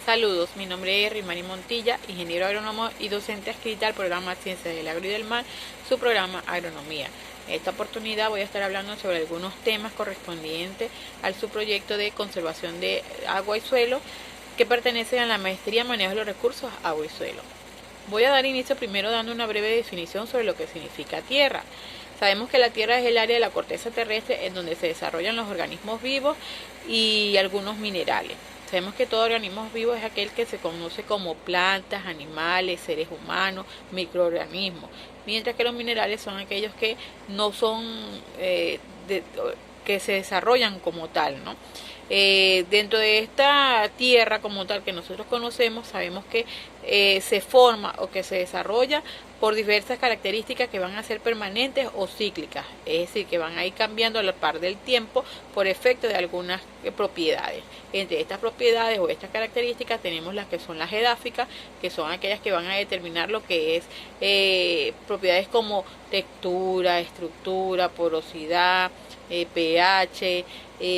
Saludos, mi nombre es Rimari Montilla, ingeniero agrónomo y docente adscrita al programa Ciencias del Agro y del Mar, su programa Agronomía. En esta oportunidad voy a estar hablando sobre algunos temas correspondientes al subproyecto de conservación de agua y suelo que pertenecen a la maestría en manejo de los recursos agua y suelo. Voy a dar inicio primero dando una breve definición sobre lo que significa tierra. Sabemos que la tierra es el área de la corteza terrestre en donde se desarrollan los organismos vivos y algunos minerales. Sabemos que todo organismo vivo es aquel que se conoce como plantas, animales, seres humanos, microorganismos, mientras que los minerales son aquellos que no son, que se desarrollan como tal, ¿no? Dentro de esta tierra como tal que nosotros conocemos, sabemos que se forma o que se desarrolla por diversas características que van a ser permanentes o cíclicas, es decir, que van a ir cambiando a la par del tiempo por efecto de algunas propiedades. Entre estas propiedades o estas características tenemos las que son las edáficas, que son aquellas que van a determinar lo que es propiedades como textura, estructura, porosidad, pH,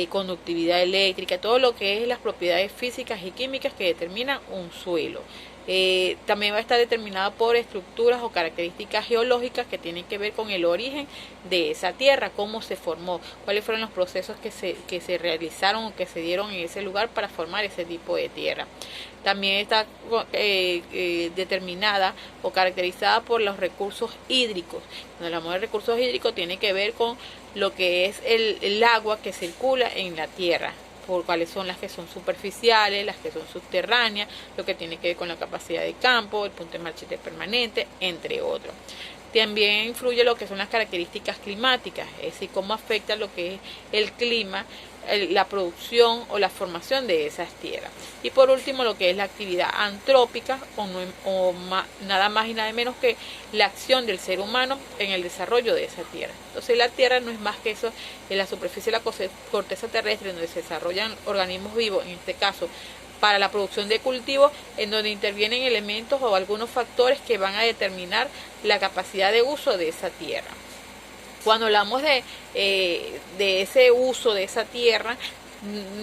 conductividad eléctrica, todo lo que es las propiedades físicas y químicas que determinan un suelo. También va a estar determinado por estructuras o características geológicas que tienen que ver con el origen de esa tierra, cómo se formó, cuáles fueron los procesos que se realizaron o que se dieron en ese lugar para formar ese tipo de tierra. También está determinada o caracterizada por los recursos hídricos. Cuando hablamos de recursos hídricos tiene que ver con lo que es el agua que circula en la tierra, por cuáles son las que son superficiales, las que son subterráneas, lo que tiene que ver con la capacidad de campo, el punto de marchite permanente, entre otros. También influye lo que son las características climáticas, es decir, cómo afecta lo que es el clima, la producción o la formación de esas tierras. Y por último, lo que es la actividad antrópica nada más y nada menos que la acción del ser humano en el desarrollo de esa tierra. Entonces la tierra no es más que eso, en la superficie de la corteza terrestre donde se desarrollan organismos vivos, en este caso para la producción de cultivos, en donde intervienen elementos o algunos factores que van a determinar la capacidad de uso de esa tierra. Cuando hablamos de ese uso de esa tierra,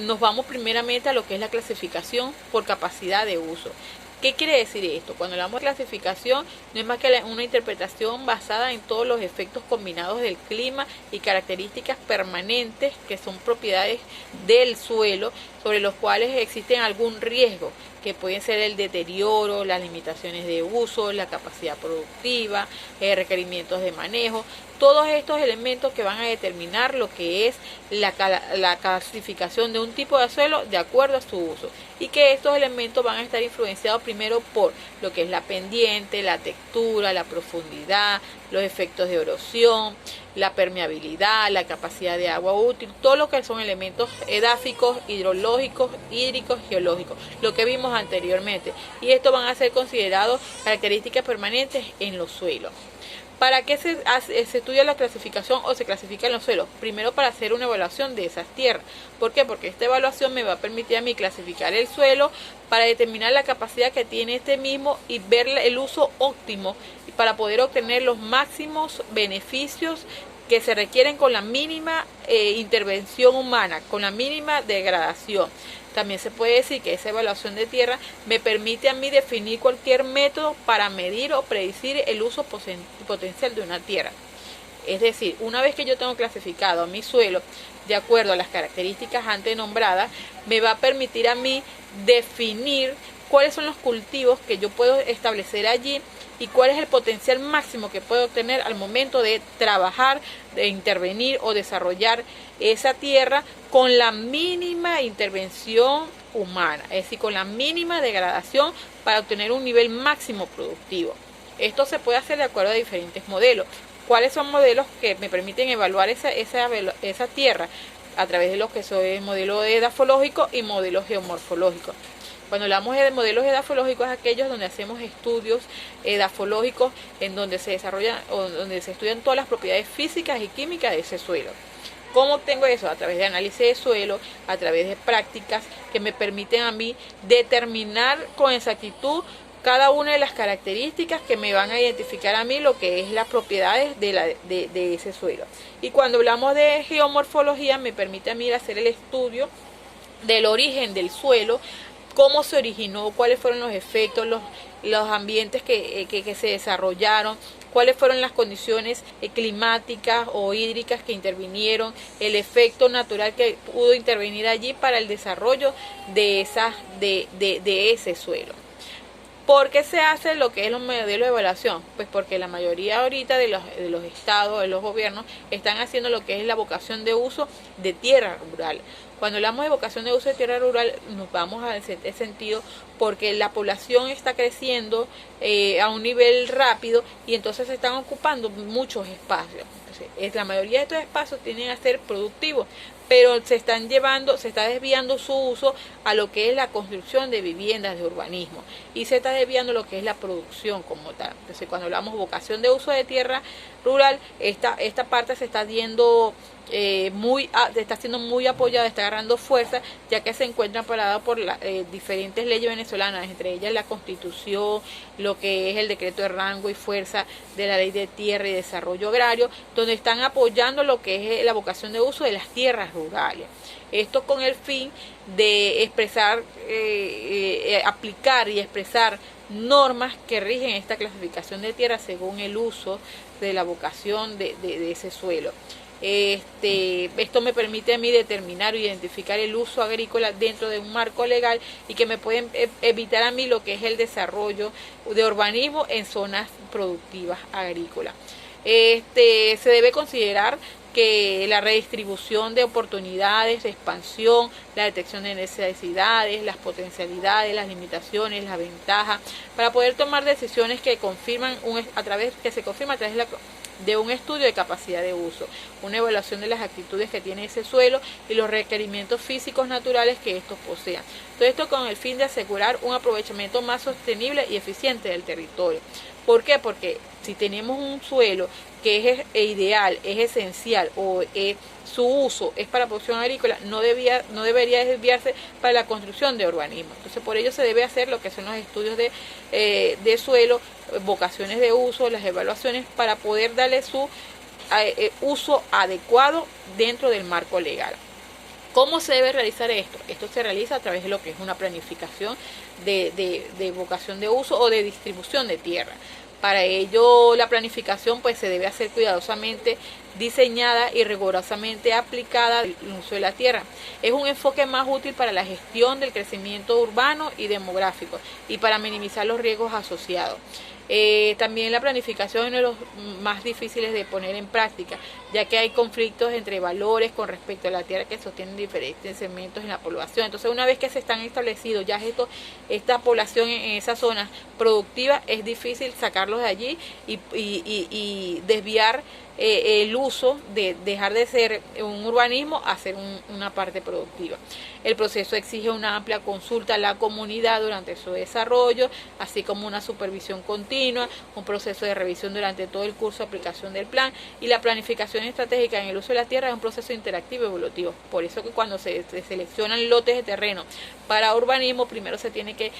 nos vamos primeramente a lo que es la clasificación por capacidad de uso. ¿Qué quiere decir esto? Cuando hablamos de clasificación, no es más que una interpretación basada en todos los efectos combinados del clima y características permanentes que son propiedades del suelo, sobre los cuales existen algún riesgo, que pueden ser el deterioro, las limitaciones de uso, la capacidad productiva, requerimientos de manejo, todos estos elementos que van a determinar lo que es la clasificación de un tipo de suelo de acuerdo a su uso, y que estos elementos van a estar influenciados primero por lo que es la pendiente, la textura, la profundidad, los efectos de erosión, la permeabilidad, la capacidad de agua útil, todo lo que son elementos edáficos, hidrológicos, hídricos, geológicos, lo que vimos anteriormente, y estos van a ser considerados características permanentes en los suelos. ¿Para qué se estudia la clasificación o se clasifican los suelos? Primero, para hacer una evaluación de esas tierras. ¿Por qué? Porque esta evaluación me va a permitir a mí clasificar el suelo para determinar la capacidad que tiene este mismo y ver el uso óptimo para poder obtener los máximos beneficios que se requieren con la mínima intervención humana, con la mínima degradación. También se puede decir que esa evaluación de tierra me permite a mí definir cualquier método para medir o predecir el uso potencial de una tierra. Es decir, una vez que yo tengo clasificado mi suelo de acuerdo a las características antes nombradas, me va a permitir a mí definir cuáles son los cultivos que yo puedo establecer allí y cuál es el potencial máximo que puedo obtener al momento de trabajar, de intervenir o desarrollar esa tierra con la mínima intervención humana, es decir, con la mínima degradación para obtener un nivel máximo productivo. Esto se puede hacer de acuerdo a diferentes modelos. ¿Cuáles son modelos que me permiten evaluar esa tierra? A través de lo que son el modelo edafológico y modelos geomorfológicos. Cuando hablamos de modelos edafológicos, es aquellos donde hacemos estudios edafológicos en donde se desarrollan o donde se estudian todas las propiedades físicas y químicas de ese suelo. ¿Cómo obtengo eso? A través de análisis de suelo, a través de prácticas que me permiten a mí determinar con exactitud cada una de las características que me van a identificar a mí lo que es las propiedades de ese suelo. Y cuando hablamos de geomorfología, me permite a mí hacer el estudio del origen del suelo cómo se originó, cuáles fueron los efectos, los ambientes que se desarrollaron, cuáles fueron las condiciones climáticas o hídricas que intervinieron, el efecto natural que pudo intervenir allí para el desarrollo de ese suelo. ¿Por qué se hace lo que es los modelos de evaluación? Pues porque la mayoría ahorita de los estados, de los gobiernos, están haciendo lo que es la vocación de uso de tierra rural. Cuando hablamos de vocación de uso de tierra rural, nos vamos a ese sentido porque la población está creciendo a un nivel rápido y entonces se están ocupando muchos espacios. Entonces, la mayoría de estos espacios tienden a ser productivos, pero se está desviando su uso a lo que es la construcción de viviendas de urbanismo y se está desviando lo que es la producción como tal. Entonces, cuando hablamos de vocación de uso de tierra rural, esta parte se está viendo está siendo muy apoyada, está agarrando fuerza, ya que se encuentra amparada por diferentes leyes venezolanas, entre ellas la Constitución, lo que es el decreto de rango y fuerza de la Ley de Tierra y Desarrollo Agrario, donde están apoyando lo que es la vocación de uso de las tierras rurales. Esto con el fin de expresar, aplicar y expresar normas que rigen esta clasificación de tierra según el uso de la vocación de ese suelo. Esto me permite a mí determinar o identificar el uso agrícola dentro de un marco legal y que me pueden evitar a mí lo que es el desarrollo de urbanismo en zonas productivas agrícolas. Se debe considerar que la redistribución de oportunidades, de expansión, la detección de necesidades, las potencialidades, las limitaciones, las ventajas, para poder tomar decisiones que se confirman a través de un estudio de capacidad de uso, una evaluación de las actitudes que tiene ese suelo y los requerimientos físicos naturales que estos posean. Todo esto con el fin de asegurar un aprovechamiento más sostenible y eficiente del territorio. ¿Por qué? Porque si tenemos un suelo que es ideal, es esencial o su uso es para producción agrícola, no debería desviarse para la construcción de urbanismo. Entonces, por ello se debe hacer lo que son los estudios de suelo, vocaciones de uso, las evaluaciones para poder darle su uso adecuado dentro del marco legal. ¿Cómo se debe realizar esto? Esto se realiza a través de lo que es una planificación de vocación de uso o de distribución de tierra. Para ello la planificación pues se debe hacer cuidadosamente diseñada y rigurosamente aplicada al uso de la tierra. Es un enfoque más útil para la gestión del crecimiento urbano y demográfico y para minimizar los riesgos asociados. También la planificación es uno de los más difíciles de poner en práctica, ya que hay conflictos entre valores con respecto a la tierra que sostienen diferentes segmentos en la población. Entonces, una vez que se están establecidos ya esta población en esa zona productiva, es difícil sacarlos de allí y desviar el uso de dejar de ser un urbanismo a ser una parte productiva. El proceso exige una amplia consulta a la comunidad durante su desarrollo, así como una supervisión continua, un proceso de revisión durante todo el curso de aplicación del plan, y la planificación estratégica en el uso de la tierra es un proceso interactivo y evolutivo. Por eso que cuando se seleccionan lotes de terreno para urbanismo, primero se tiene que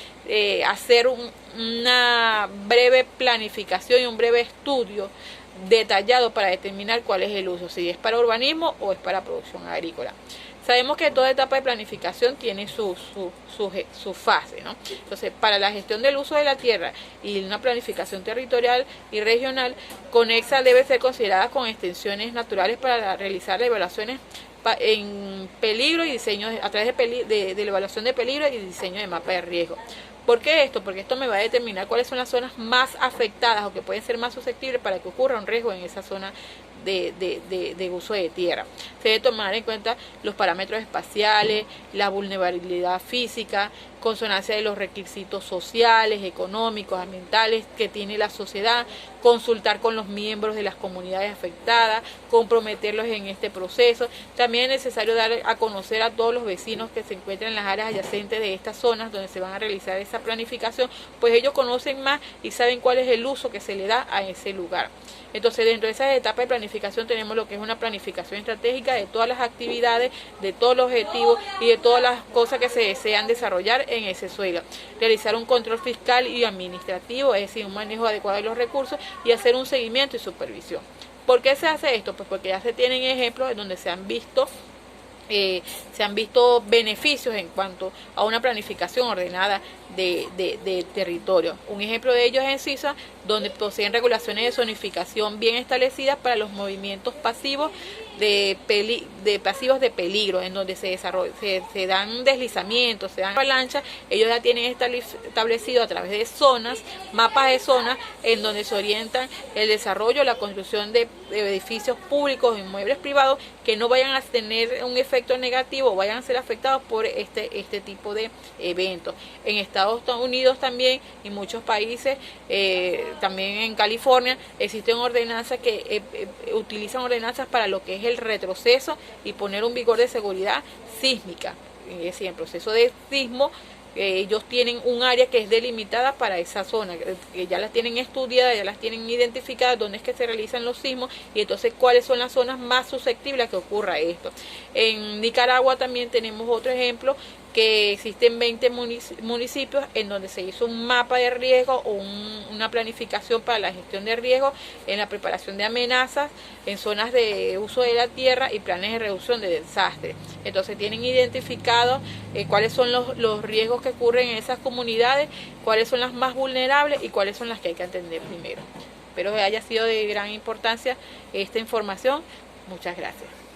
hacer una breve planificación y un breve estudio detallado para determinar cuál es el uso, si es para urbanismo o es para producción agrícola. Sabemos que toda etapa de planificación tiene su fase, ¿no? Entonces, para la gestión del uso de la tierra y una planificación territorial y regional, CONEXA debe ser considerada con extensiones naturales para realizar las evaluaciones en peligro y diseño a través de la evaluación de peligro y diseño de mapa de riesgo. ¿Por qué esto? Porque esto me va a determinar cuáles son las zonas más afectadas o que pueden ser más susceptibles para que ocurra un riesgo en esa zona de uso de tierra. Se debe tomar en cuenta los parámetros espaciales, la vulnerabilidad física, consonancia de los requisitos sociales, económicos, ambientales que tiene la sociedad, consultar con los miembros de las comunidades afectadas, comprometerlos en este proceso. También es necesario dar a conocer a todos los vecinos que se encuentran en las áreas adyacentes de estas zonas donde se van a realizar esa planificación, pues ellos conocen más y saben cuál es el uso que se le da a ese lugar. Entonces, dentro de esa etapa de planificación tenemos lo que es una planificación estratégica de todas las actividades, de todos los objetivos y de todas las cosas que se desean desarrollar en ese suelo. Realizar un control fiscal y administrativo, es decir, un manejo adecuado de los recursos y hacer un seguimiento y supervisión. ¿Por qué se hace esto? Pues porque ya se tienen ejemplos en donde se han visto se han visto beneficios en cuanto a una planificación ordenada de territorio. Un ejemplo de ello es en Suiza, donde poseen regulaciones de zonificación bien establecidas para los movimientos pasivos de peligro, en donde se dan deslizamientos, se dan avalanchas. Ellos ya tienen establecido a través de zonas, mapas de zonas, en donde se orientan el desarrollo, la construcción de edificios públicos, inmuebles privados, que no vayan a tener un efecto negativo o vayan a ser afectados por este tipo de eventos. En Estados Unidos también y muchos países, también en California, existen ordenanzas que utilizan ordenanzas para lo que es el retroceso y poner un vigor de seguridad sísmica. Es decir, en proceso de sismo, ellos tienen un área que es delimitada para esa zona, que ya las tienen estudiadas, ya las tienen identificadas, dónde es que se realizan los sismos y entonces cuáles son las zonas más susceptibles a que ocurra esto. En Nicaragua también tenemos otro ejemplo, que existen 20 municipios en donde se hizo un mapa de riesgo o una planificación para la gestión de riesgo en la preparación de amenazas en zonas de uso de la tierra y planes de reducción de desastres. Entonces tienen identificado cuáles son los riesgos que ocurren en esas comunidades, cuáles son las más vulnerables y cuáles son las que hay que atender primero. Espero que haya sido de gran importancia esta información. Muchas gracias.